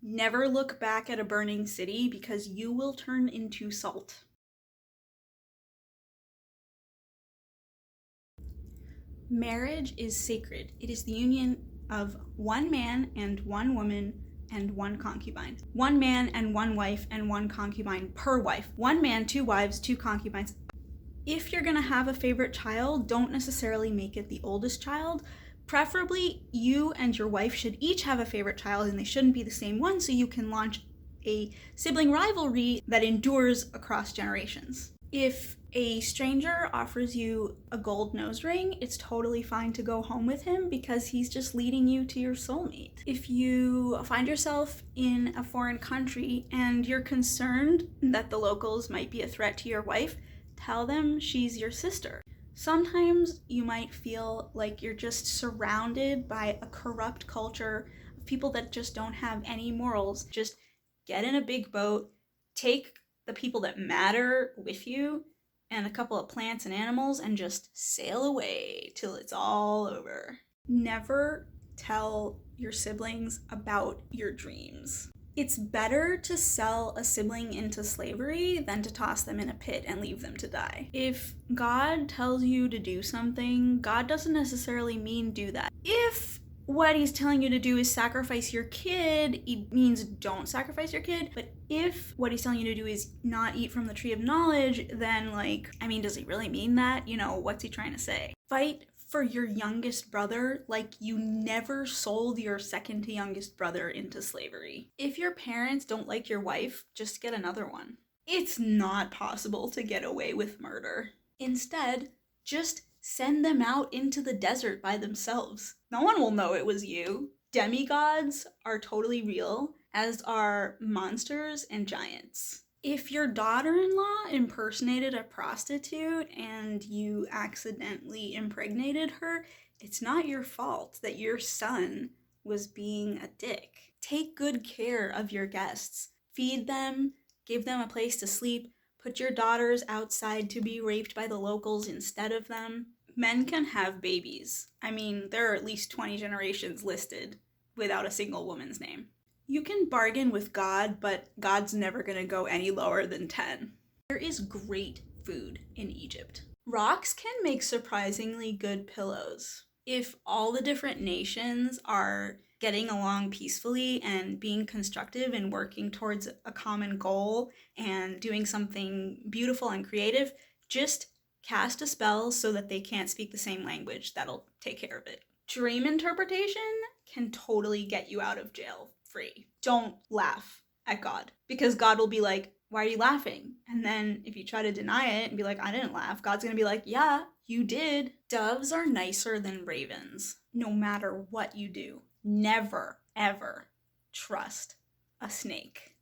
Never look back at a burning city because you will turn into salt. Marriage is sacred. It is the union of one man and one woman and one concubine. One man and one wife and one concubine per wife. One man, two wives, two concubines. If you're gonna have a favorite child, don't necessarily make it the oldest child. Preferably, you and your wife should each have a favorite child and they shouldn't be the same one, so you can launch a sibling rivalry that endures across generations. If a stranger offers you a gold nose ring, it's totally fine to go home with him because he's just leading you to your soulmate. If you find yourself in a foreign country and you're concerned that the locals might be a threat to your wife, tell them she's your sister. Sometimes you might feel like you're just surrounded by a corrupt culture of people that just don't have any morals. Just get in a big boat, take the people that matter with you and a couple of plants and animals and just sail away till it's all over. Never tell your siblings about your dreams. It's better to sell a sibling into slavery than to toss them in a pit and leave them to die. If God tells you to do something, God doesn't necessarily mean do that. If what he's telling you to do is sacrifice your kid, it means don't sacrifice your kid. But if what he's telling you to do is not eat from the tree of knowledge, then does he really mean that? What's he trying to say? Fight for your youngest brother like you never sold your second to youngest brother into slavery. If your parents don't like your wife, just get another one. It's not possible to get away with murder. Instead, just send them out into the desert by themselves. No one will know it was you. Demigods are totally real, as are monsters and giants. If your daughter-in-law impersonated a prostitute and you accidentally impregnated her, it's not your fault that your son was being a dick. Take good care of your guests. Feed them, give them a place to sleep, put your daughters outside to be raped by the locals instead of them. Men can have babies. There are at least 20 generations listed without a single woman's name. You can bargain with God, but God's never gonna go any lower than 10. There is great food in Egypt. Rocks can make surprisingly good pillows. If all the different nations are getting along peacefully and being constructive and working towards a common goal and doing something beautiful and creative, just cast a spell so that they can't speak the same language. That'll take care of it. Dream interpretation can totally get you out of jail free. Don't laugh at God, because God will be like, why are you laughing? And then if you try to deny it and be like, I didn't laugh, God's gonna be like, yeah, you did. Doves are nicer than ravens. No matter what you do, never, ever trust a snake.